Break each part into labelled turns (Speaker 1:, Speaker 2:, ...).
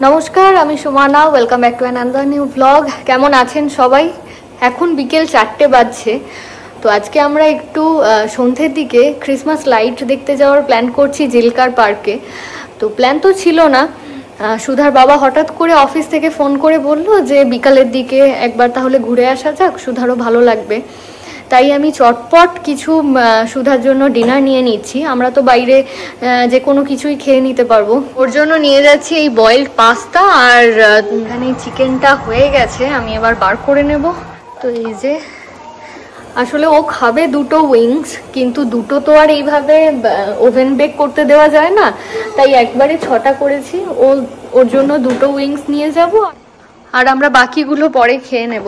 Speaker 1: নমস্কার, আমি Sumana. Welcome back to another new blog. কেমন আছেন সবাই? এখন বিকেল 4টে বাজছে। তো আজকে আমরা একটু সন্ধ্যের দিকে ক্রিসমাস লাইট দেখতে যাওয়ার প্ল্যান করছি জিলকার পার্কে। তো প্ল্যান তো ছিল না, সুধার বাবা হঠাৎ করে অফিস থেকে ফোন করে বলল যে বিকালের দিকে একবার তাহলে ঘুরে আসা যাক, সুধারও ভালো লাগবে। তাই আমি চটপট কিছু সুধার জন্য ডিনার নিয়ে নিচ্ছি। আমরা তো বাইরে যে কোনো কিছুই খেয়ে নিতে পারবো। ওর জন্য নিয়ে যাচ্ছি এই বয়েলড পাস্তা, আর এখানে চিকেনটা হয়ে গেছে, আমি এবার বার করে নেব। তো এই যে আসলে ও খাবে দুটো উইংস, কিন্তু দুটো তো আর এইভাবে ওভেন বেক করতে দেওয়া যায় না, তাই একবারে 6টা করেছি। ওর জন্য দুটো উইংস নিয়ে যাব, আর আমরা বাকিগুলো পরে খেয়ে নেব।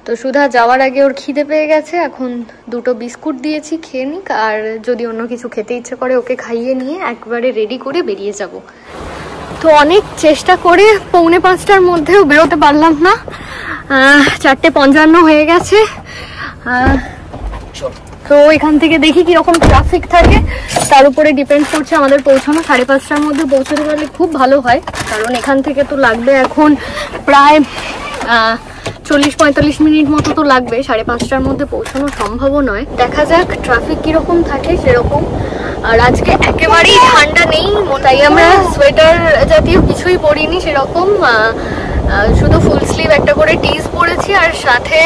Speaker 1: তো সুধা যাওয়ার আগে ওর খিদে পেয়ে গেছে, এখন দুটো বিস্কুট দিয়েছি, খেয়ে নিক। আর যদি অন্য কিছু খেতে ইচ্ছে করে ওকে খাইয়ে নিয়ে একবারে রেডি করে বেরিয়ে যাব। তো অনেক চেষ্টা করে 4:45টার মধ্যেও বেরোতে পারলাম না, 4:55 হয়ে গেছে। তো এখান থেকে দেখি কিরকম ট্রাফিক থাকে, তার উপরে ডিপেন্ড করছে আমাদের পৌঁছানো। 5:30টার মধ্যে পৌঁছতে পারলে খুব ভালো হয়, কারণ এখান থেকে তো লাগবে এখন প্রায় 40-45 মিনিট মতো তো লাগবে। 5:30টার মধ্যে পৌঁছানো সম্ভব নয়। দেখা যাক ট্রাফিক কিরকম থাকে সেরকম। আর আজকে একেবারেই ঠান্ডা নেই, তাই আমরা সোয়েটার জাতীয় কিছুই পরিনি সেরকম, শুধু ফুল স্লিভ একটা করে টিজ পরেছি, আর সাথে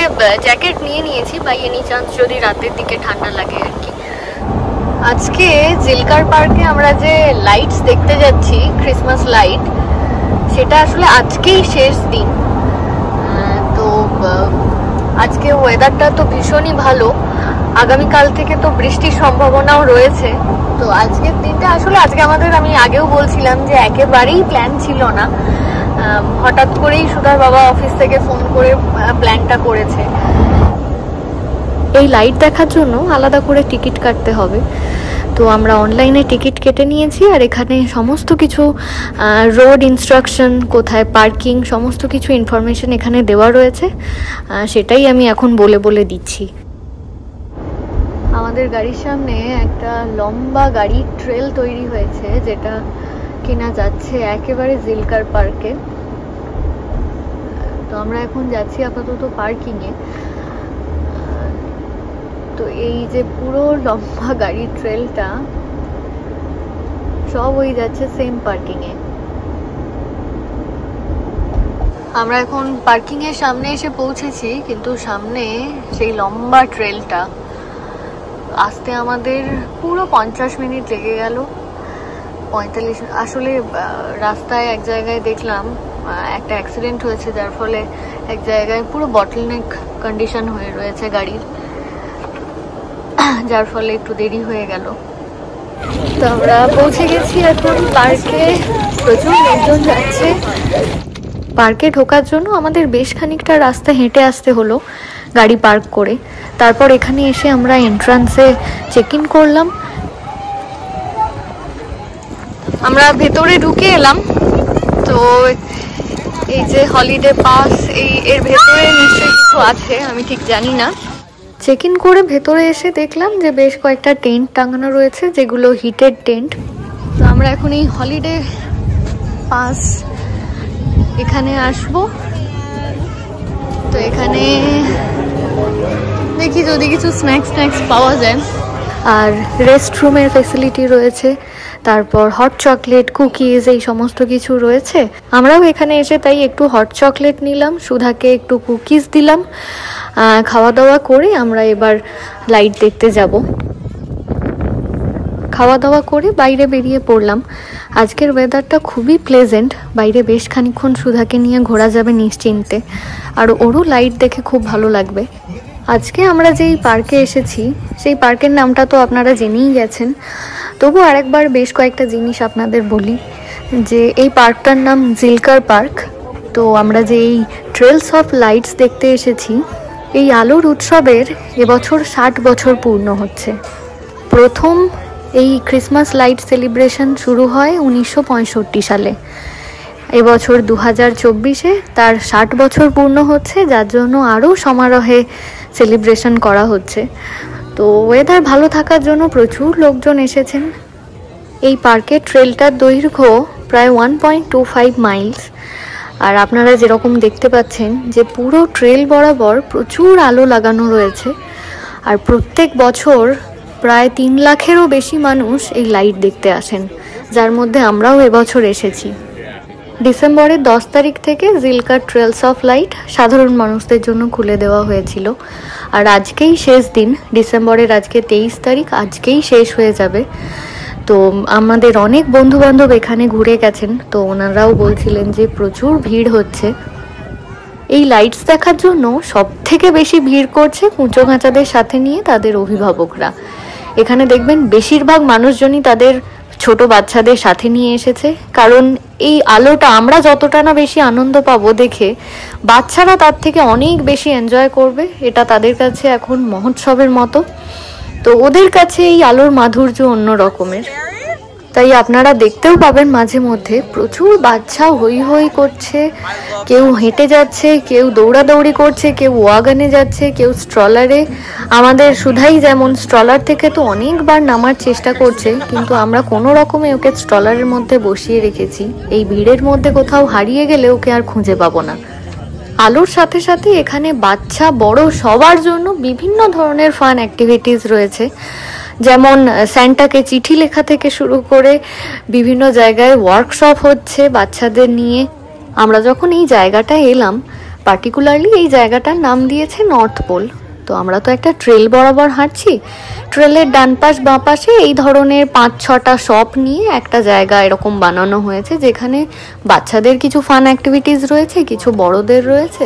Speaker 1: জ্যাকেট নিয়ে নিয়েছি বাই এনি চান্স যদি রাতের দিকে ঠান্ডা লাগে আর কি। আজকে জিলকার পার্কে আমরা যে লাইটস দেখতে যাচ্ছি, ক্রিসমাস লাইট, সেটা আসলে আজকেই শেষ দিন। তো আজকে ওয়েদারটা তো ভীষণই ভালো, আগামীকাল থেকে তো বৃষ্টির সম্ভাবনাও রয়েছে। তো আজকের দিনটা আসলে আমি আগেও বলছিলাম যে একেবারেই প্ল্যান ছিল না, হঠাৎ করেই সুধার বাবা অফিস থেকে ফোন করে প্ল্যানটা করেছে। এই লাইট দেখার জন্য আলাদা করে টিকিট কাটতে হবে। তো আমরা অনলাইনে টিকিট কেটে নিয়েছি, আর এখানে সমস্ত কিছু রোড ইনস্ট্রাকশন, কোথায় পার্কিং, সমস্ত কিছু ইনফরমেশন এখানে দেওয়া রয়েছে। সেটাই আমি এখন বলে দিচ্ছি। আমাদের গাড়ির সামনে একটা লম্বা গাড়ি ট্রেল তৈরি হয়েছে, যেটা কিনা যাচ্ছে একেবারে জিলকার পার্কে। তো আমরা এখন যাচ্ছি আপাতত পার্কিংয়ে। তো এই যে পুরো লম্বা গাড়ির ট্রেলটা সব হয়ে যাচ্ছে সেম পার্কিংয়ে। আমরা এখন পার্কিং এর সামনে এসে পৌঁছেছি, কিন্তু সামনে সেই লম্বা ট্রেলটা আসতে আমাদের পুরো 50 মিনিট লেগে গেল। 45 আসলে রাস্তায় এক জায়গায় দেখলাম একটা অ্যাক্সিডেন্ট হয়েছে, যার ফলে এক জায়গায় পুরো বটলনেক কন্ডিশন হয়ে রয়েছে গাড়ির, যার ফলে একটু দেরি হয়ে গেল। তো আমরা পৌঁছে গেছি এখন পার্কে। প্রচুর লোকজন যাচ্ছে। পার্কে ঢোকার জন্য আমাদের বেশ খানিকটা রাস্তা হেঁটে আসতে হলো গাড়ি পার্ক করে। তারপর এখানে এসে আমরা এন্ট্রান্সে চেক ইন করলাম। আমরা ভেতরে ঢুকে এলাম। তো এই যে হলিডে পাস, এর ভেতরে নিশ্চয়ই কিছু আছে, আমি ঠিক জানি না। চেক ইন করে ভেতরে এসে দেখলাম যে বেশ কয়েকটা টেন্ট টাঙানো রয়েছে, যেগুলো হিটেড টেন্ট। তো আমরা এখন এই হলিডে পাস এখানে আসবো। তো এখানে দেখি যদি কিছু স্ন্যাক্স পাওয়া যায়। আর রেস্টরুমের ফেসিলিটি রয়েছে, তারপর হট চকলেট, কুকিজ, এই সমস্ত কিছু রয়েছে। আমরাও এখানে এসে তাই একটু হট চকলেট নিলাম, সুধাকে একটু কুকিজ দিলাম। খাওয়া দাওয়া করে আমরা এবার লাইট দেখতে যাব। খাওয়া দাওয়া করে বাইরে বেরিয়ে পড়লাম। আজকের ওয়েদারটা খুবই প্লেজেন্ট, বাইরে বেশ খানিকক্ষণ সুধাকে নিয়ে ঘোরা যাবে নিশ্চিন্তে, আর ওরও লাইট দেখে খুব ভালো লাগবে। আজকে আমরা যেই পার্কে এসেছি সেই পার্কের নামটা তো আপনারা জেনেই গেছেন, তবু আরেকবার বেশ কয়েকটা জিনিস আপনাদের বলি। যে এই পার্কটার নাম জিলকার পার্ক। তো আমরা যে এই ট্রেলস অফ লাইটস দেখতে এসেছি, এই আলোর উৎসবের এবছর 60 বছর পূর্ণ হচ্ছে। প্রথম এই ক্রিসমাস লাইট সেলিব্রেশন শুরু হয় 1965 সালে। এবছর 2024-এ তার 60 বছর পূর্ণ হচ্ছে, যার জন্য আরও সমারোহে সেলিব্রেশন করা হচ্ছে। তো ওয়েদার ভালো থাকার জন্য প্রচুর লোকজন এসেছেন। এই পার্কের ট্রেলটার দৈর্ঘ্য প্রায় 1.25 মাইলস, আর আপনারা যেরকম দেখতে পাচ্ছেন যে পুরো ট্রেল বরাবর প্রচুর আলো লাগানো রয়েছে। আর প্রত্যেক বছর প্রায় 3 লাখেরও বেশি মানুষ এই লাইট দেখতে আসেন, যার মধ্যে আমরাও এবছর এসেছি। ডিসেম্বরের 10 তারিখ থেকে জিলকা ট্রেলস অফ লাইট সাধারণ মানুষদের জন্য খুলে দেওয়া হয়েছিল। আর আজকেই শেষ দিন, ডিসেম্বরের আজকে 23 তারিখ, আজকেই শেষ হয়ে যাবে। তো আমাদের অনেক বন্ধু বান্ধব এখানে ঘুরে গেছেন, তো ওনারাও বলছিলেন যে প্রচুর ভিড় হচ্ছে। এই লাইটস দেখার জন্য সব থেকে বেশি ভিড় করছে কুঁচো কাঁচাদের সাথে নিয়ে তাদের অভিভাবকরা। এখানে দেখবেন বেশিরভাগ মানুষজনই তাদের ছোট বাচ্চাদের সাথে নিয়ে এসেছে, কারণ এই আলোটা আমরা যতটা না বেশি আনন্দ পাবো দেখে, বাচ্চারা তার থেকে অনেক বেশি এনজয় করবে। এটা তাদের কাছে এখন মহোৎসবের মতো। তো ওদের কাছে এই আলোর মাধুর্য অন্য রকমের। তাই আপনারা দেখতেও পাবেন মাঝে মধ্যে প্রচুর বাচ্চা হই হই করছে, কেউ হেঁটে যাচ্ছে, কেউ দৌড়াদৌড়ি করছে, কেউ ওয়াগনে যাচ্ছে, কেউ স্ট্রলারে। আমাদের সুধাই যেমন স্ট্রলার থেকে তো অনেকবার নামার চেষ্টা করছে, কিন্তু আমরা কোনো রকমে ওকে স্ট্রলারের মধ্যে বসিয়ে রেখেছি। এই ভিড়ের মধ্যে কোথাও হারিয়ে গেলে ওকে আর খুঁজে পাবো না। আলোর সাথে সাথে এখানে বাচ্চা বড় সবার জন্য বিভিন্ন ধরনের ফান অ্যাক্টিভিটিস রয়েছে, যেমন স্যান্টাকে চিঠি লেখা থেকে শুরু করে বিভিন্ন জায়গায় ওয়ার্কশপ হচ্ছে বাচ্চাদের নিয়ে। আমরা যখন এই জায়গাটায় এলাম, পার্টিকুলারলি এই জায়গাটার নাম দিয়েছে নর্থ পোল। তো আমরা তো একটা ট্রেল বরাবর হাঁটছি, ট্রেলের ডান পাশ বাঁ পাশে এই ধরনের 5-6টা শপ নিয়ে একটা জায়গা এরকম বানানো হয়েছে, যেখানে বাচ্চাদের কিছু ফান অ্যাক্টিভিটিস রয়েছে, কিছু বড়দের রয়েছে।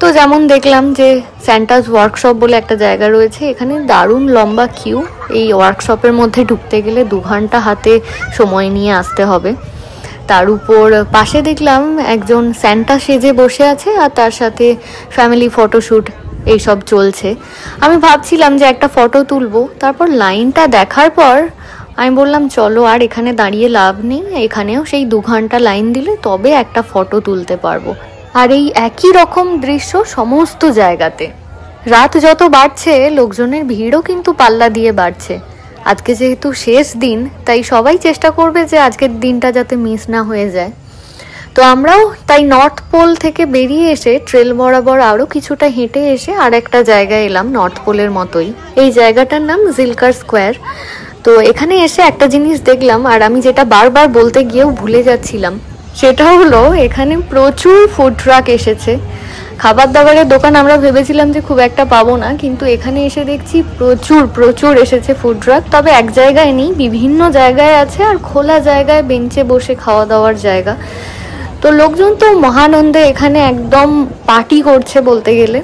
Speaker 1: তো যেমন দেখলাম যে স্যান্টাস ওয়ার্কশপ বলে একটা জায়গা রয়েছে, এখানে দারুণ লম্বা কিউ। এই ওয়ার্কশপের মধ্যে ঢুকতে গেলে 2 ঘন্টা হাতে সময় নিয়ে আসতে হবে। তার উপর পাশে দেখলাম একজন স্যান্টা সেজে বসে আছে, আর তার সাথে ফ্যামিলি ফটোশ্যুট এইসব চলছে। আমি ভাবছিলাম যে একটা ফটো তুলবো, তারপর লাইনটা দেখার পর আমি বললাম চলো আর এখানে দাঁড়িয়ে লাভ নেই, এখানেও সেই 2 ঘন্টা লাইন দিলে তবে একটা ফটো তুলতে পারবো। আর এই একই রকম দৃশ্য সমস্ত জায়গাতে। রাত যত বাড়ছে লোকজনের ভিড়ও কিন্তু পাল্লা দিয়ে বাড়ছে। আজকে যেহেতু শেষ দিন, তাই সবাই চেষ্টা করবে যে আজকের দিনটা যাতে মিস না হয়ে যায়। তো আমরাও তাই নর্থ পোল থেকে বেরিয়ে এসে ট্রেল বরাবর আরও কিছুটা হেঁটে এসে আর একটা জায়গায় এলাম নর্থ পোলের মতোই। এই জায়গাটার নাম জিলকার স্কোয়ার। তো এখানে এসে একটা জিনিস দেখলাম, আর আমি যেটা বারবার বলতে গিয়েও ভুলে যাচ্ছিলাম, সেটা হলো এখানে প্রচুর ফুড ট্রাক এসেছে। খাবার দাবারের দোকান আমরা ভেবেছিলাম যে খুব একটা পাবো না, কিন্তু এখানে এসে দেখছি প্রচুর প্রচুর এসেছে ফুড ট্রাক। তবে এক জায়গায় নেই, বিভিন্ন জায়গায় আছে, আর খোলা জায়গায় বেঞ্চে বসে খাওয়া দাওয়ার জায়গা। তো লোকজন তো মহানন্দে এখানে একদম পার্টি করছে বলতে গেলে।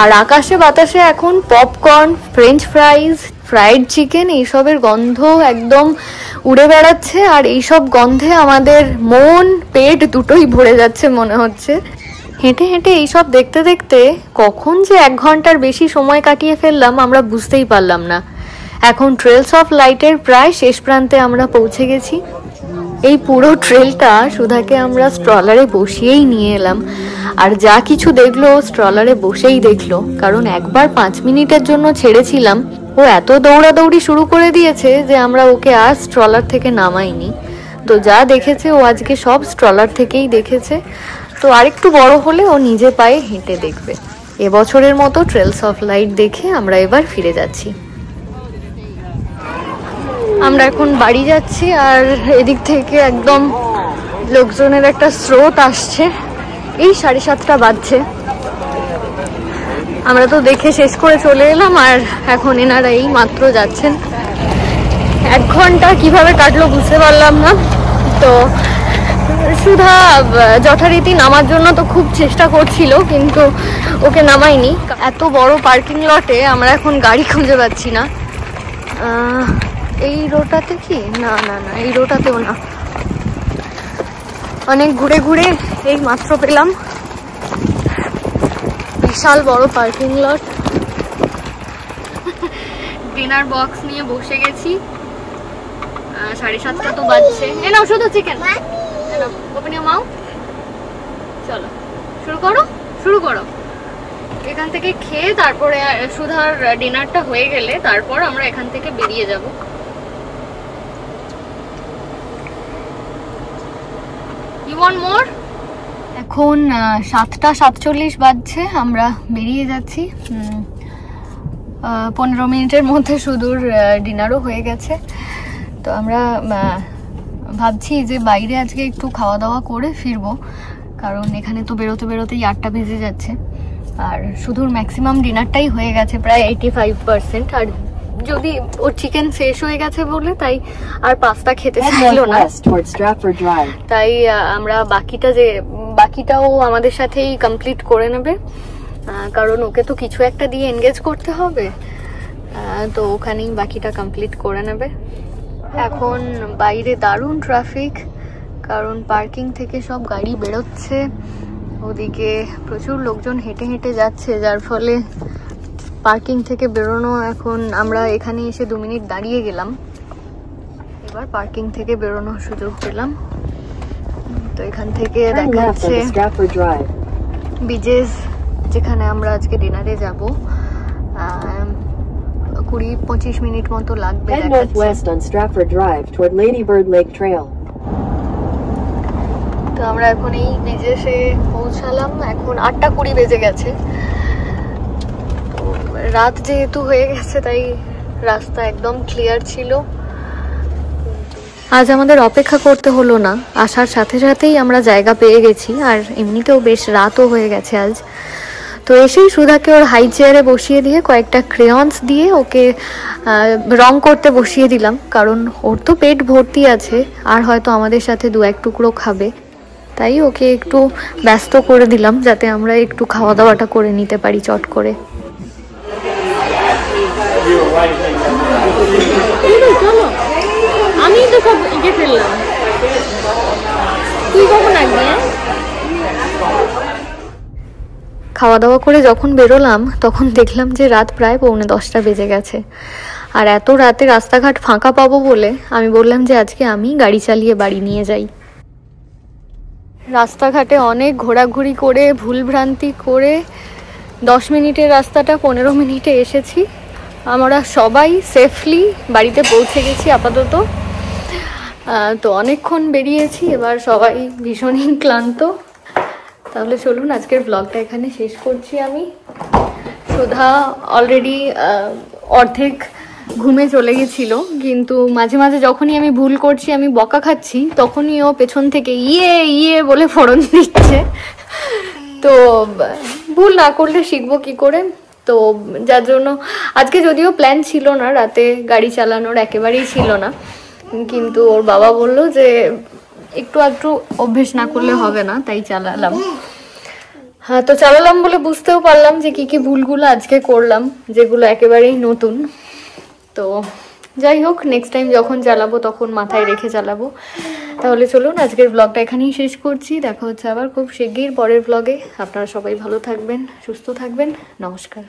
Speaker 1: আর আকাশে বাতাসে এখন পপকর্ন, ফ্রেঞ্চ ফ্রাইজ, ফ্রাইড চিকেন এইসবের গন্ধ একদম উড়ে বেড়াচ্ছে। আর এইসব গন্ধে আমাদের মন পেট দুটোই ভরে যাচ্ছে মনে হচ্ছে। হেঁটে হেঁটে এইসব দেখতে দেখতে কখন যে 1 ঘন্টার বেশি সময় কাটিয়ে ফেললাম আমরা বুঝতেই পারলাম না। এখন ট্রেলস অফ লাইটের প্রায় শেষ প্রান্তে আমরা পৌঁছে গেছি। এই পুরো ট্রেলটা সুধাকে আমরা স্ট্রলারে বসিয়েই নিয়ে এলাম, আর যা কিছু দেখলো স্ট্রলারে বসেই দেখলো, কারণ একবার 5 মিনিটের জন্য ছেড়েছিলাম, ও এত দৌড়াদৌড়ি শুরু করে দিয়েছে যে আমরা ওকে আর স্ট্রলার থেকে নামাইনি। তো যা দেখেছে ও আজকে সব স্ট্রলার থেকেই দেখেছে। তো আরেকটু বড় হলে ও নিজে পায়ে হেঁটে দেখবে। এবছরের মতো ট্রেলস অফ লাইট দেখে আমরা এবার ফিরে যাচ্ছি। আমরা এখন বাড়ি যাচ্ছি, আর এদিক থেকে একদম লোকজনের একটা স্রোত আসছে। এই 7:30টা বাজছে। আমরা তো দেখে শেষ করে চলে এলাম, আর এখন এনারা এই মাত্র যাচ্ছেন। 1 ঘন্টা কিভাবে কাটলো বুঝতে পারলাম না। তো সুধা যথারীতি নামার জন্য তো খুব চেষ্টা করছিল, কিন্তু ওকে নামাইনি। এত বড় পার্কিং লটে আমরা এখন গাড়ি খুঁজে পাচ্ছি না। এই রোটাতে কি? না না না, এই রোটাতেও না। অনেক ঘুরে ঘুরে এই মাত্র পেলাম। বিশাল বড় পার্কিং লট। ডিনার বক্স নিয়ে বসে গেছি। 7:30টা তো বাজছে। এ নাও শুধু চিকেন, ওপেন ইওর মাউথ। চলো শুরু করো, শুরু করো। এখান থেকে খেয়ে তারপরে সুধার ডিনারটা হয়ে গেলে তারপর আমরা এখান থেকে বেরিয়ে যাব। You want more? এখন 7:47 বাজছে, আমরা বেরিয়ে যাচ্ছি। 15 মিনিটের মধ্যে সুদূর ডিনারও হয়ে গেছে। তো আমরা ভাবছি যে বাইরে আজকে একটু খাওয়া দাওয়া করে ফিরবো, কারণ এখানে তো বেরোতে বেরোতেই 8টা বেজে যাচ্ছে। আর সুদূর ম্যাক্সিমাম ডিনারটাই হয়ে গেছে, প্রায় 85%। আর যদি ওর চিকেন শেষ হয়ে গেছে বলে তাই আর পাস্তা খেতে চাইলো না, তাই আমরা বাকিটাও আমাদের সাথেই কমপ্লিট করে নেবে, কারণ ওকে তো কিছু একটা দিয়ে এনগেজ করতে হবে। তো ওখানেই বাকিটা কমপ্লিট করে নেবে। এখন বাইরে দারুণ ট্রাফিক, কারণ পার্কিং থেকে সব গাড়ি বেরোচ্ছে, ওদিকে প্রচুর লোকজন হেঁটে হেঁটে যাচ্ছে, যার ফলে পার্কিং থেকে বেরোনো, এখন আমরা এখানে এসে 2 মিনিট দাঁড়িয়ে গেলাম, এবার পার্কিং থেকে বেরোনোর সুযোগ পেলাম। তো এখান থেকে দেখাচ্ছে বিজেস, যেখানে আমরা আজকে ডিনারে যাব। 20-25 মিনিট মতো লাগবে। তো আমরা এখন এই বিজেসে পৌঁছালাম, এখন 8:20 বেজে গেছে। রাত যেহেতু হয়ে গেছে তাই রাস্তা একদম ক্লিয়ার ছিল। আজ আমাদের অপেক্ষা করতে হলো না, আসার সাথে সাথেই আমরা জায়গা পেয়ে গেছি। আর এমনিতেও বেশ রাতও হয়ে গেছে আজ। তো এসেই সুধাকে ওর হাই চেয়ারে বসিয়ে দিয়ে কয়েকটা ক্রেয়ন্স দিয়ে ওকে রং করতে বসিয়ে দিলাম, কারণ ওর তো পেট ভর্তি আছে আর হয়তো আমাদের সাথে 2-1 টুকরো খাবে, তাই ওকে একটু ব্যস্ত করে দিলাম যাতে আমরা একটু খাওয়া দাওয়াটা করে নিতে পারি চট করে। আমি তো সব এঁকে ফেললাম, তুই কখন আসবি? খাওয়া দাওয়া করে যখন বেরোলাম তখন দেখলাম যে রাত প্রায় 9:45 বেজে গেছে। আর এত রাতে রাস্তাঘাট ফাঁকা পাবো বলে আমি বললাম যে আজকে আমি গাড়ি চালিয়ে বাড়ি নিয়ে যাই। রাস্তাঘাটে অনেক ঘোরাঘুরি করে ভুলভ্রান্তি করে 10 মিনিটের রাস্তাটা 15 মিনিটে এসেছি। আমরা সবাই সেফলি বাড়িতে পৌঁছে গেছি আপাতত। তো অনেকক্ষণ বেরিয়েছি, এবার সবাই ভীষণই ক্লান্ত। তাহলে চলুন আজকের ব্লগটা এখানে শেষ করছি আমি। সুধা অলরেডি অর্ধেক ঘুমে চলে গেছিল, কিন্তু মাঝে মাঝে যখনই আমি ভুল করছি, আমি বকা খাচ্ছি, তখনই ও পেছন থেকে ইয়ে ইয়ে বলে ফোড়ন দিচ্ছে। তো ভুল না করলে শিখবো কি করে। তো যার জন্য আজকে যদিও প্ল্যান ছিল না, রাতে গাড়ি চালানোর একেবারেই ছিল না, কিন্তু ওর বাবা বললো যে একটু আধটু অভ্যেস না করলে হবে না, তাই চালালাম। হ্যাঁ, তো চালালাম বলে বুঝতেও পারলাম যে কি কি ভুলগুলো আজকে করলাম, যেগুলো একেবারেই নতুন। তো যাই হোক, নেক্সট টাইম যখন চালাবো তখন মাথায় রেখে চালাবো। তাহলে চলুন আজকের ব্লগটা এখানেই শেষ করছি। দেখা হচ্ছে আবার খুব শিগগির পরের ব্লগে। আপনারা সবাই ভালো থাকবেন, সুস্থ থাকবেন। নমস্কার।